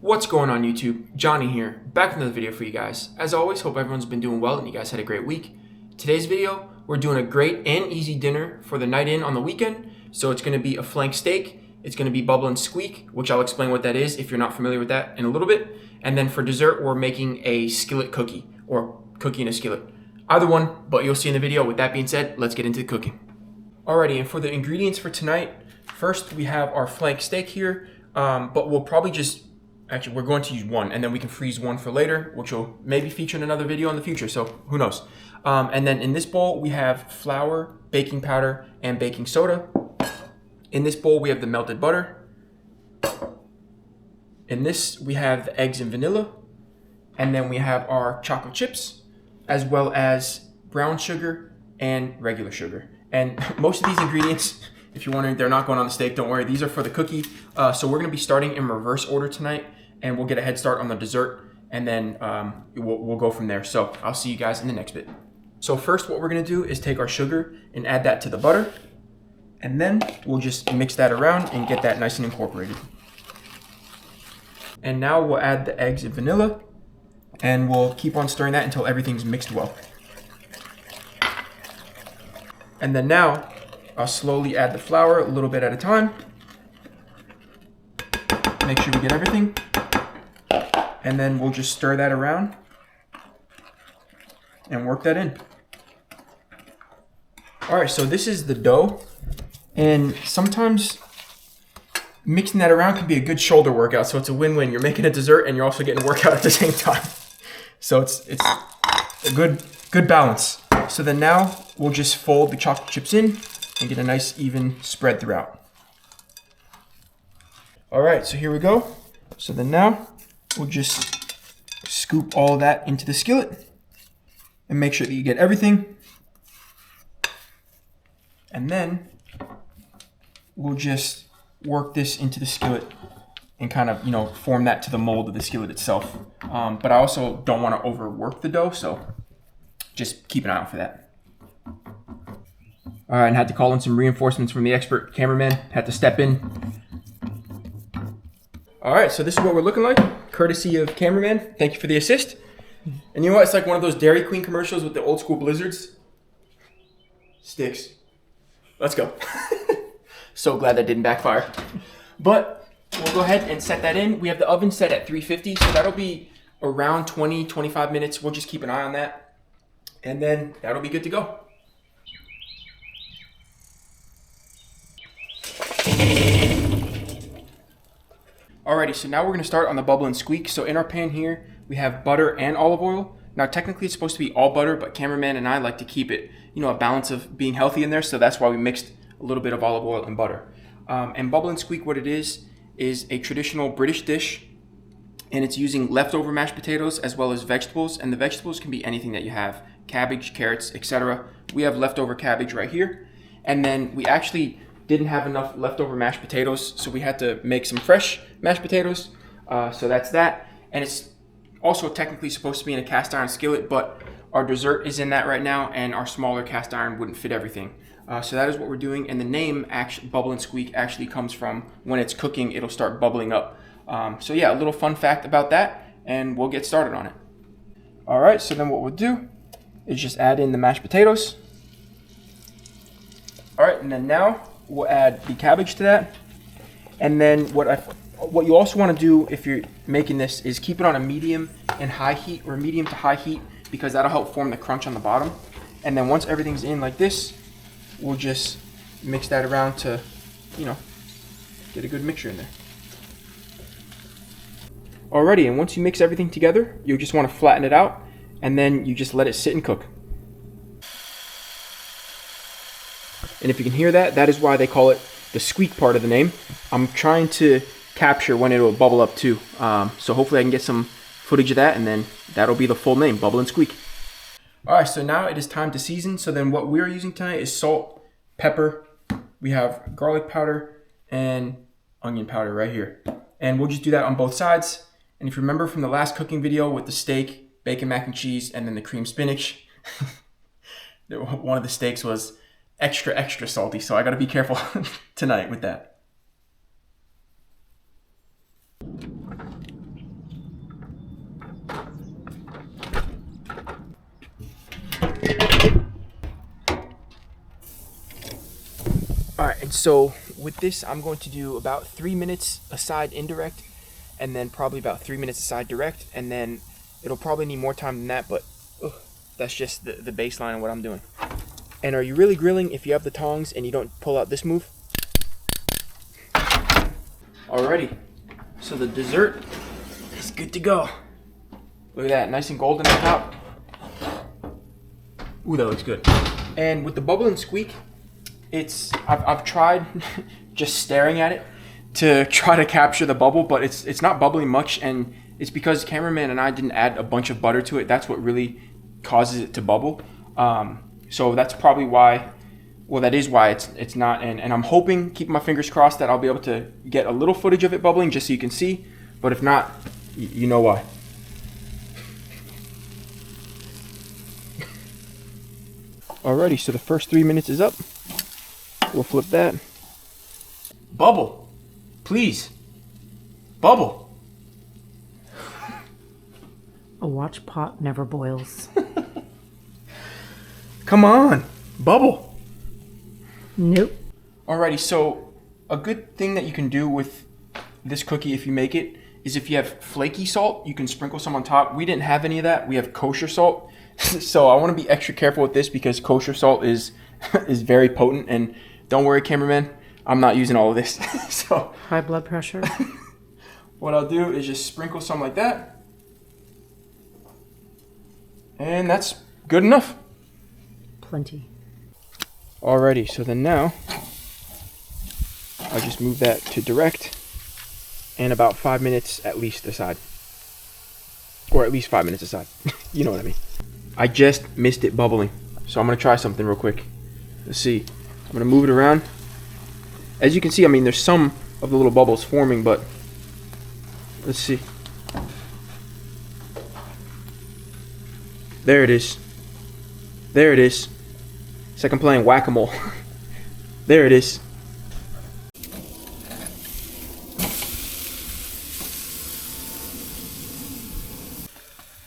What's going on YouTube? Johnny here, back with another video for you guys. As always, hope everyone's been doing well and you guys had a great week. Today's video, we're doing a great and easy dinner for the night in on the weekend. So it's gonna be a flank steak, it's gonna be bubble and squeak, which I'll explain what that is if you're not familiar with that in a little bit. And then for dessert, we're making a skillet cookie, or cookie in a skillet. Either one, but you'll see in the video. With that being said, let's get into the cooking. Alrighty, and for the ingredients for tonight, first we have our flank steak here, but we'll probably just actually, we're going to use one, and then we can freeze one for later, which will maybe feature in another video in the future, so who knows. And then in this bowl, we have flour, baking powder, and baking soda. In this bowl, we have the melted butter. In this, we have the eggs and vanilla. And then we have our chocolate chips, as well as brown sugar and regular sugar. And most of these ingredients, if you're wondering, they're not going on the steak, don't worry. These are for the cookie. So we're gonna be starting in reverse order tonight, and we'll get a head start on the dessert, and then we'll go from there. So I'll see you guys in the next bit. So first, what we're gonna do is take our sugar and add that to the butter, and then we'll just mix that around and get that nice and incorporated. And now we'll add the eggs and vanilla, and we'll keep on stirring that until everything's mixed well. And then now, I'll slowly add the flour a little bit at a time. Make sure we get everything. And then we'll just stir that around and work that in. All right, so this is the dough. And sometimes mixing that around can be a good shoulder workout. So it's a win-win. You're making a dessert and you're also getting a workout at the same time. So it's a good balance. So then now we'll just fold the chocolate chips in and get a nice even spread throughout. All right, so here we go. So then now we'll just scoop all of that into the skillet and make sure that you get everything. And then we'll just work this into the skillet and kind of, form that to the mold of the skillet itself. But I also don't want to overwork the dough, so just keep an eye out for that. All right, and had to call in some reinforcements from the expert cameraman. Had to step in. All right, so this is what we're looking like, courtesy of cameraman. Thank you for the assist. And you know what? It's like one of those Dairy Queen commercials with the old school blizzards. Sticks. Let's go. So glad that didn't backfire. But we'll go ahead and set that in. We have the oven set at 350, so that'll be around 20-25 minutes. We'll just keep an eye on that. And then that'll be good to go. Alrighty, so now we're going to start on the bubble and squeak. So in our pan here, we have butter and olive oil. Now technically it's supposed to be all butter, but cameraman and I like to keep it, a balance of being healthy in there. So that's why we mixed a little bit of olive oil and butter. And bubble and squeak, what it is a traditional British dish. And it's using leftover mashed potatoes as well as vegetables. And the vegetables can be anything that you have. Cabbage, carrots, etc. We have leftover cabbage right here. And then we actually didn't have enough leftover mashed potatoes, so we had to make some fresh mashed potatoes. So that's that. And it's also technically supposed to be in a cast iron skillet, but our dessert is in that right now, and our smaller cast iron wouldn't fit everything. So that is what we're doing. And the name, bubble and squeak, actually comes from when it's cooking, it'll start bubbling up. So yeah, a little fun fact about that, and we'll get started on it. All right, so then what we'll do is just add in the mashed potatoes. All right, and then now we'll add the cabbage to that. And then what you also want to do if you're making this is keep it on a medium and high heat, or medium to high heat, because that'll help form the crunch on the bottom. And then once everything's in like this, we'll just mix that around to, get a good mixture in there. Alrighty, and once you mix everything together, you just want to flatten it out, and then you just let it sit and cook. And if you can hear that, that is why they call it the squeak part of the name. I'm trying to capture when it will bubble up too. So hopefully I can get some footage of that, and then that'll be the full name, bubble and squeak. All right, so now it is time to season. So then what we're using tonight is salt, pepper. We have garlic powder and onion powder right here. And we'll just do that on both sides. And if you remember from the last cooking video with the steak, bacon mac and cheese, and then the cream spinach, one of the steaks was extra salty, so I gotta be careful tonight with that. so with this, I'm going to do about 3 minutes aside indirect, and then probably about 3 minutes aside direct, and then it'll probably need more time than that, but that's just the baseline of what I'm doing. And are you really grilling if you have the tongs and you don't pull out this move? Alrighty, so the dessert is good to go. Look at that, nice and golden on top. Ooh, that looks good. And with the bubble and squeak, I've tried just staring at it to try to capture the bubble, but it's not bubbling much, and it's because cameraman and I didn't add a bunch of butter to it. That's what really causes it to bubble. So that's probably why. Well, that is why it's not, and I'm hoping, keeping my fingers crossed, that I'll be able to get a little footage of it bubbling just so you can see, but if not, you know why. Alrighty, so the first 3 minutes is up. We'll flip that. Bubble, please, bubble. A watch pot never boils. Come on, bubble. Nope. Alrighty, so a good thing that you can do with this cookie if you make it is if you have flaky salt, you can sprinkle some on top. We didn't have any of that. We have kosher salt. So I want to be extra careful with this because kosher salt is very potent, and don't worry, cameraman, I'm not using all of this. So high blood pressure. What I'll do is just sprinkle some like that. And that's good enough. Plenty. Alrighty, so then now I'll just move that to direct and about 5 minutes at least aside. Or at least 5 minutes aside. You know what I mean. I just missed it bubbling. So I'm going to try something real quick. Let's see. I'm going to move it around. As you can see, I mean, there's some of the little bubbles forming, but let's see. There it is. There it is. It's like I'm playing whack-a-mole. There it is.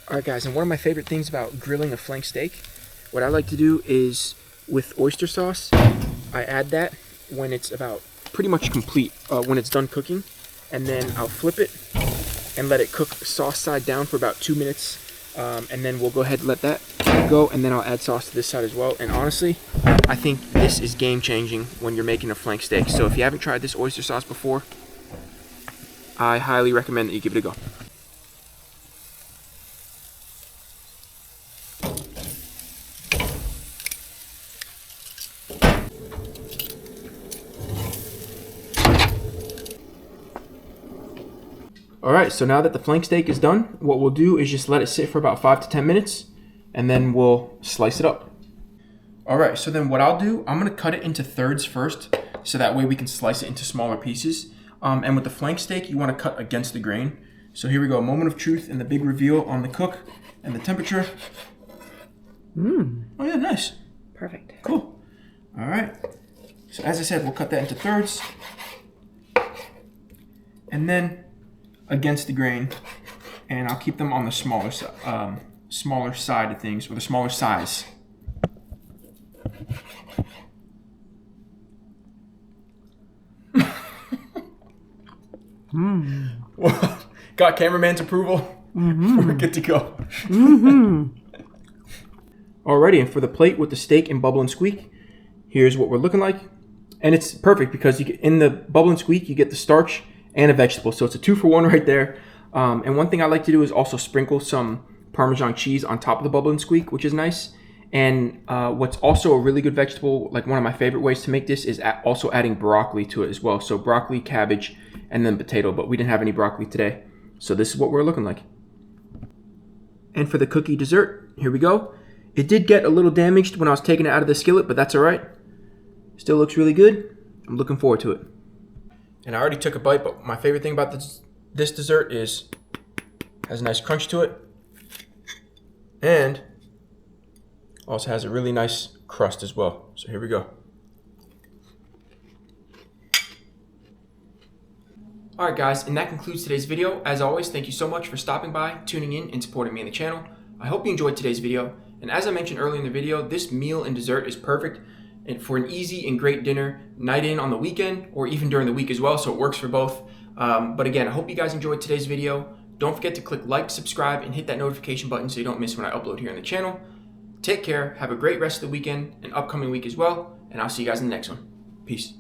Alright guys, and one of my favorite things about grilling a flank steak, what I like to do is with oyster sauce, I add that when it's about pretty much complete, when it's done cooking, and then I'll flip it and let it cook sauce side down for about 2 minutes, and then we'll go ahead and let that go, and then I'll add sauce to this side as well. And honestly, I think this is game changing when you're making a flank steak. So if you haven't tried this oyster sauce before, I highly recommend that you give it a go. Alright, so now that the flank steak is done, what we'll do is just let it sit for about 5 to 10 minutes, and then we'll slice it up. Alright, so then what I'll do, I'm going to cut it into thirds first, so that way we can slice it into smaller pieces. And with the flank steak, you want to cut against the grain. So here we go, moment of truth and the big reveal on the cook and the temperature. Oh yeah, nice. Perfect. Cool. Alright, so as I said, we'll cut that into thirds. And then against the grain, and I'll keep them on the smaller side of things, or the smaller size. Got cameraman's approval. We're good to go. Alrighty, and for the plate with the steak and bubble and squeak, here's what we're looking like. And it's perfect because you get, in the bubble and squeak, you get the starch and a vegetable, so it's a 2-for-1 right there. And one thing I like to do is also sprinkle some Parmesan cheese on top of the bubble and squeak, which is nice. And what's also a really good vegetable, like one of my favorite ways to make this, is also adding broccoli to it as well. So broccoli, cabbage, and then potato, but we didn't have any broccoli today. So this is what we're looking like. And for the cookie dessert, here we go. It did get a little damaged when I was taking it out of the skillet, but that's all right. Still looks really good. I'm looking forward to it. And I already took a bite, but my favorite thing about this dessert is it has a nice crunch to it, and also has a really nice crust as well. So here we go. Alright guys, and that concludes today's video. As always, thank you so much for stopping by, tuning in, and supporting me on the channel. I hope you enjoyed today's video. And as I mentioned earlier in the video, this meal and dessert is perfect. and for an easy and great dinner, night in on the weekend, or even during the week as well, so it works for both. But again, I hope you guys enjoyed today's video. Don't forget to click like, subscribe, and hit that notification button so you don't miss when I upload here on the channel. Take care, have a great rest of the weekend and upcoming week as well, and I'll see you guys in the next one. Peace.